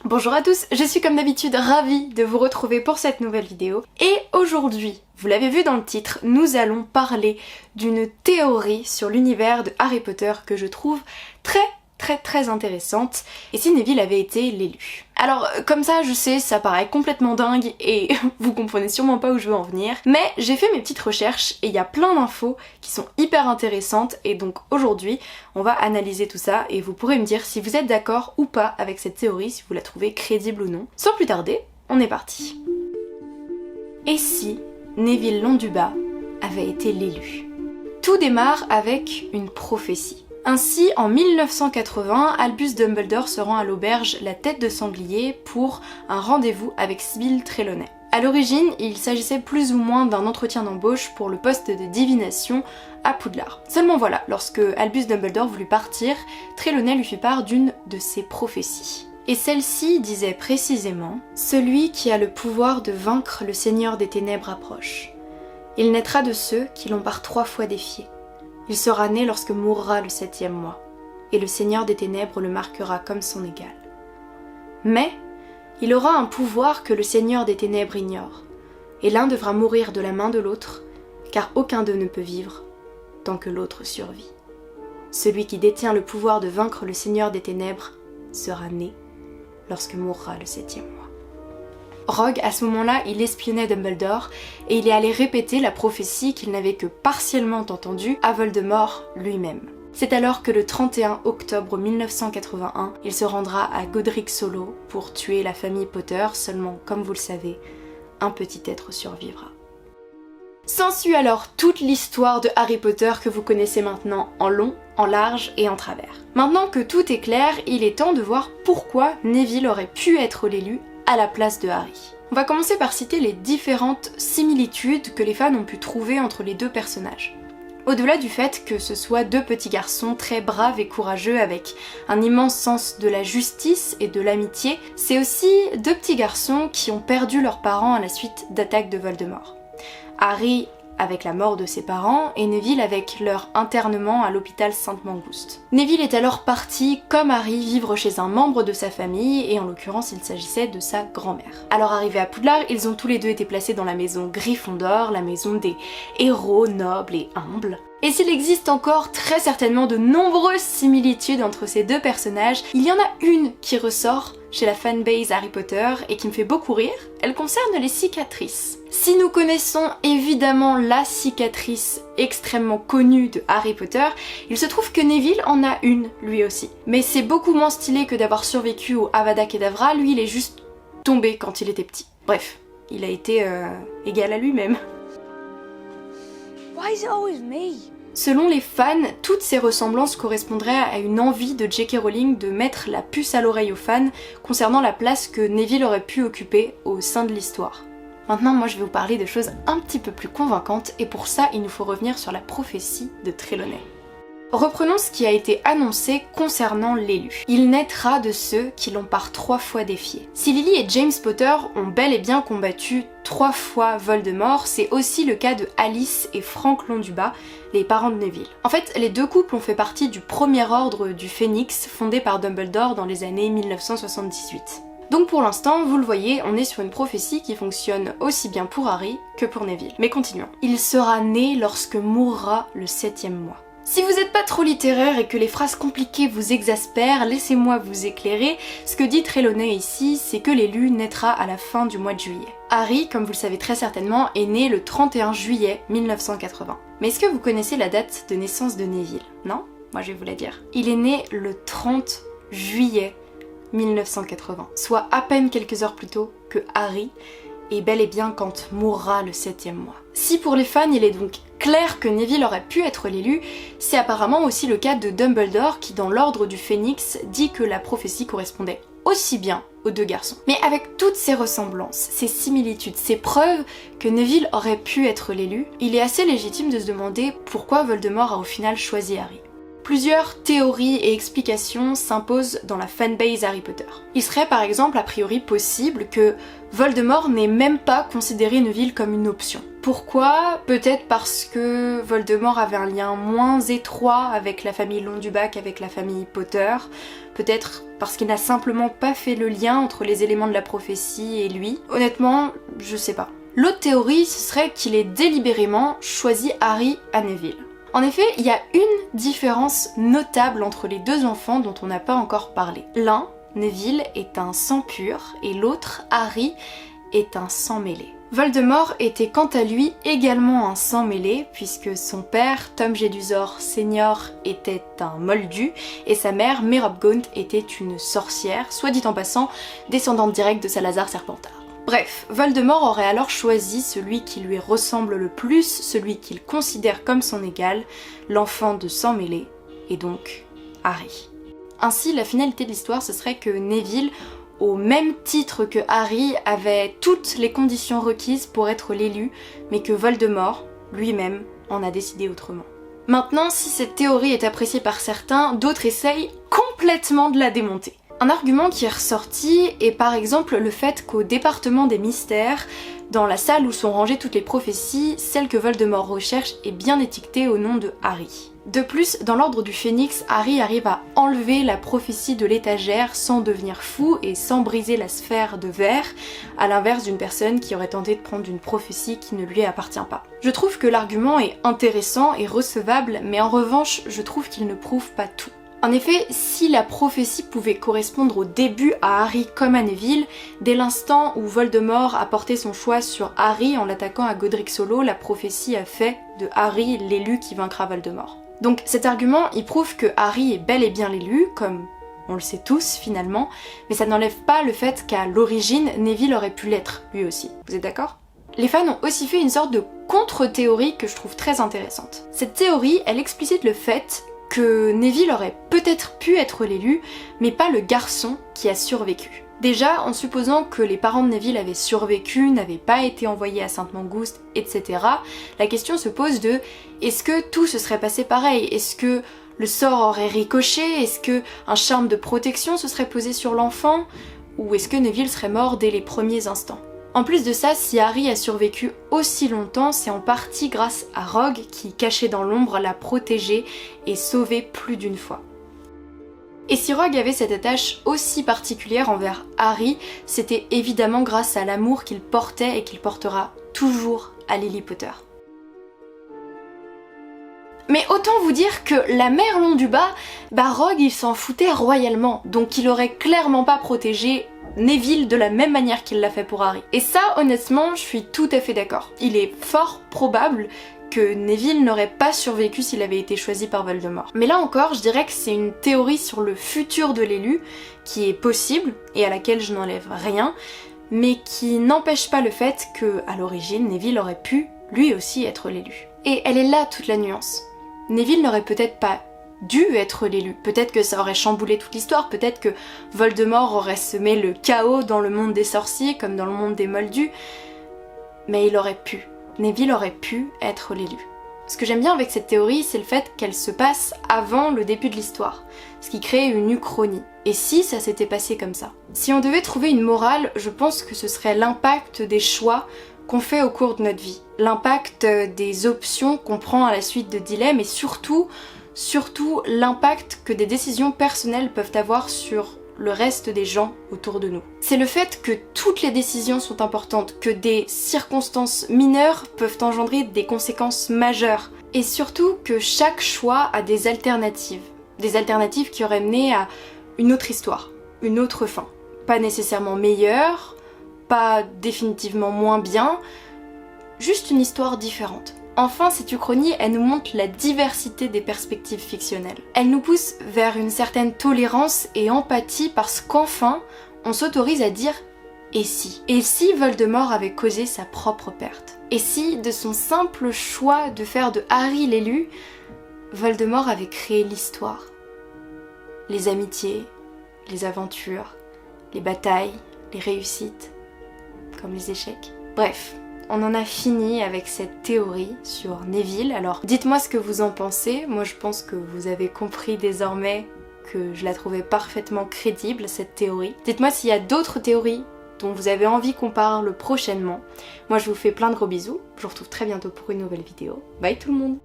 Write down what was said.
Bonjour à tous, je suis comme d'habitude ravie de vous retrouver pour cette nouvelle vidéo. Et aujourd'hui, vous l'avez vu dans le titre, nous allons parler d'une théorie sur l'univers de Harry Potter que je trouve très intéressante, et si Neville avait été l'élu. Alors comme ça je sais ça paraît complètement dingue et vous comprenez sûrement pas où je veux en venir, mais j'ai fait mes petites recherches et il y a plein d'infos qui sont hyper intéressantes et donc aujourd'hui on va analyser tout ça et vous pourrez me dire si vous êtes d'accord ou pas avec cette théorie, si vous la trouvez crédible ou non. Sans plus tarder, on est parti. Et si Neville Londubat avait été l'élu? Tout démarre avec une prophétie. Ainsi, en 1980, Albus Dumbledore se rend à l'auberge La Tête de Sanglier pour un rendez-vous avec Sybil Trelawney. A l'origine, il s'agissait plus ou moins d'un entretien d'embauche pour le poste de divination à Poudlard. Seulement voilà, lorsque Albus Dumbledore voulut partir, Trelawney lui fit part d'une de ses prophéties. Et celle-ci disait précisément « Celui qui a le pouvoir de vaincre le Seigneur des Ténèbres approche. Il naîtra de ceux qui l'ont par 3 fois défié. Il sera né lorsque mourra le 7e mois, et le Seigneur des Ténèbres le marquera comme son égal. Mais il aura un pouvoir que le Seigneur des Ténèbres ignore, et l'un devra mourir de la main de l'autre, car aucun d'eux ne peut vivre tant que l'autre survit. Celui qui détient le pouvoir de vaincre le Seigneur des Ténèbres sera né lorsque mourra le 7e mois. » Rogue, à ce moment-là, il espionnait Dumbledore et il est allé répéter la prophétie qu'il n'avait que partiellement entendue à Voldemort lui-même. C'est alors que le 31 octobre 1981, il se rendra à Godric Hollow pour tuer la famille Potter, seulement, comme vous le savez, un petit être survivra. S'ensuit alors toute l'histoire de Harry Potter que vous connaissez maintenant en long, en large et en travers. Maintenant que tout est clair, il est temps de voir pourquoi Neville aurait pu être l'élu à la place de Harry. On va commencer par citer les différentes similitudes que les fans ont pu trouver entre les deux personnages. Au-delà du fait que ce soit deux petits garçons très braves et courageux avec un immense sens de la justice et de l'amitié, c'est aussi deux petits garçons qui ont perdu leurs parents à la suite d'attaques de Voldemort. Harry avec la mort de ses parents et Neville avec leur internement à l'hôpital Sainte-Mangouste. Neville est alors parti, comme Harry, vivre chez un membre de sa famille et en l'occurrence il s'agissait de sa grand-mère. Alors arrivés à Poudlard, ils ont tous les deux été placés dans la maison Gryffondor, la maison des héros nobles et humbles. Et s'il existe encore très certainement de nombreuses similitudes entre ces deux personnages, il y en a une qui ressort chez la fanbase Harry Potter et qui me fait beaucoup rire, elle concerne les cicatrices. Si nous connaissons évidemment la cicatrice extrêmement connue de Harry Potter, il se trouve que Neville en a une lui aussi. Mais c'est beaucoup moins stylé que d'avoir survécu au Avada Kedavra, lui il est juste tombé quand il était petit. Bref, il a été égal à lui-même. Why is it always me? Selon les fans, toutes ces ressemblances correspondraient à une envie de J.K. Rowling de mettre la puce à l'oreille aux fans concernant la place que Neville aurait pu occuper au sein de l'histoire. Maintenant, moi je vais vous parler de choses un petit peu plus convaincantes et pour ça, il nous faut revenir sur la prophétie de Trelawney. Reprenons ce qui a été annoncé concernant l'élu. Il naîtra de ceux qui l'ont par 3 fois défié. Si Lily et James Potter ont bel et bien combattu 3 fois Voldemort, c'est aussi le cas de Alice et Frank Londubat, les parents de Neville. En fait, les deux couples ont fait partie du premier ordre du Phénix fondé par Dumbledore dans les années 1978. Donc pour l'instant, vous le voyez, on est sur une prophétie qui fonctionne aussi bien pour Harry que pour Neville. Mais continuons. Il sera né lorsque mourra le 7e mois. Si vous n'êtes pas trop littéraire et que les phrases compliquées vous exaspèrent, laissez-moi vous éclairer. Ce que dit Trelawney ici, c'est que l'élu naîtra à la fin du mois de juillet. Harry, comme vous le savez très certainement, est né le 31 juillet 1980. Mais est-ce que vous connaissez la date de naissance de Neville? Non? Moi je vais vous la dire. Il est né le 30 juillet 1980, soit à peine quelques heures plus tôt que Harry, et bel et bien quand mourra le 7e mois. Si pour les fans il est donc clair que Neville aurait pu être l'élu, c'est apparemment aussi le cas de Dumbledore qui dans l'ordre du Phénix dit que la prophétie correspondait aussi bien aux deux garçons. Mais avec toutes ces ressemblances, ces similitudes, ces preuves que Neville aurait pu être l'élu, il est assez légitime de se demander pourquoi Voldemort a au final choisi Harry. Plusieurs théories et explications s'imposent dans la fanbase Harry Potter. Il serait par exemple a priori possible que Voldemort n'ait même pas considéré Neville comme une option. Pourquoi? Peut-être parce que Voldemort avait un lien moins étroit avec la famille Londubac, avec la famille Potter. Peut-être parce qu'il n'a simplement pas fait le lien entre les éléments de la prophétie et lui. Honnêtement, je sais pas. L'autre théorie, ce serait qu'il ait délibérément choisi Harry à Neville. En effet, il y a une différence notable entre les deux enfants dont on n'a pas encore parlé. L'un, Neville, est un sang pur et l'autre, Harry, est un sang mêlé. Voldemort était quant à lui également un sang mêlé puisque son père, Tom Jedusor Senior, était un moldu et sa mère, Merope Gaunt, était une sorcière, soit dit en passant, descendante directe de Salazar Serpentard. Bref, Voldemort aurait alors choisi celui qui lui ressemble le plus, celui qu'il considère comme son égal, l'enfant de sang mêlé, et donc Harry. Ainsi, la finalité de l'histoire, ce serait que Neville, au même titre que Harry, avait toutes les conditions requises pour être l'élu, mais que Voldemort, lui-même, en a décidé autrement. Maintenant, si cette théorie est appréciée par certains, d'autres essayent complètement de la démonter. Un argument qui est ressorti est par exemple le fait qu'au département des mystères, dans la salle où sont rangées toutes les prophéties, celle que Voldemort recherche est bien étiquetée au nom de Harry. De plus, dans l'ordre du Phénix, Harry arrive à enlever la prophétie de l'étagère sans devenir fou et sans briser la sphère de verre, à l'inverse d'une personne qui aurait tenté de prendre une prophétie qui ne lui appartient pas. Je trouve que l'argument est intéressant et recevable, mais en revanche, je trouve qu'il ne prouve pas tout. En effet, si la prophétie pouvait correspondre au début à Harry comme à Neville, dès l'instant où Voldemort a porté son choix sur Harry en l'attaquant à Godric Solo, la prophétie a fait de Harry l'élu qui vaincra Voldemort. Donc cet argument, il prouve que Harry est bel et bien l'élu, comme on le sait tous finalement, mais ça n'enlève pas le fait qu'à l'origine, Neville aurait pu l'être, lui aussi. Vous êtes d'accord ? Les fans ont aussi fait une sorte de contre-théorie que je trouve très intéressante. Cette théorie, elle explicite le fait que Neville aurait peut-être pu être l'élu, mais pas le garçon qui a survécu. Déjà, en supposant que les parents de Neville avaient survécu, n'avaient pas été envoyés à Sainte-Mangouste, etc., la question se pose de est-ce que tout se serait passé pareil? Est-ce que le sort aurait ricoché? Est-ce que un charme de protection se serait posé sur l'enfant? Ou est-ce que Neville serait mort dès les premiers instants? En plus de ça, si Harry a survécu aussi longtemps, c'est en partie grâce à Rogue qui, caché dans l'ombre, l'a protégé et sauvé plus d'une fois. Et si Rogue avait cette attache aussi particulière envers Harry, c'était évidemment grâce à l'amour qu'il portait et qu'il portera toujours à Lily Potter. Mais autant vous dire que la mère Londubat, Rogue il s'en foutait royalement, donc il aurait clairement pas protégé Neville de la même manière qu'il l'a fait pour Harry. Et ça, honnêtement, je suis tout à fait d'accord. Il est fort probable que Neville n'aurait pas survécu s'il avait été choisi par Voldemort. Mais là encore, je dirais que c'est une théorie sur le futur de l'élu qui est possible et à laquelle je n'enlève rien, mais qui n'empêche pas le fait que, à l'origine, Neville aurait pu lui aussi être l'élu. Et elle est là toute la nuance. Neville n'aurait peut-être pas dû être l'élu. Peut-être que ça aurait chamboulé toute l'histoire, peut-être que Voldemort aurait semé le chaos dans le monde des sorciers comme dans le monde des moldus, mais il aurait pu. Neville aurait pu être l'élu. Ce que j'aime bien avec cette théorie, c'est le fait qu'elle se passe avant le début de l'histoire, ce qui crée une uchronie. Et si ça s'était passé comme ça? Si on devait trouver une morale, je pense que ce serait l'impact des choix qu'on fait au cours de notre vie, l'impact des options qu'on prend à la suite de dilemmes et surtout l'impact que des décisions personnelles peuvent avoir sur le reste des gens autour de nous. C'est le fait que toutes les décisions sont importantes, que des circonstances mineures peuvent engendrer des conséquences majeures, et surtout que chaque choix a des alternatives qui auraient mené à une autre histoire, une autre fin. Pas nécessairement meilleure, pas définitivement moins bien, juste une histoire différente. Enfin, cette uchronie, elle nous montre la diversité des perspectives fictionnelles. Elle nous pousse vers une certaine tolérance et empathie parce qu'enfin, on s'autorise à dire « et si ?» Et si Voldemort avait causé sa propre perte? Et si, de son simple choix de faire de Harry l'élu, Voldemort avait créé l'histoire? Les amitiés, les aventures, les batailles, les réussites, comme les échecs. Bref. On en a fini avec cette théorie sur Neville, alors dites-moi ce que vous en pensez. Moi je pense que vous avez compris désormais que je la trouvais parfaitement crédible cette théorie. Dites-moi s'il y a d'autres théories dont vous avez envie qu'on parle prochainement. Moi je vous fais plein de gros bisous, je vous retrouve très bientôt pour une nouvelle vidéo. Bye tout le monde!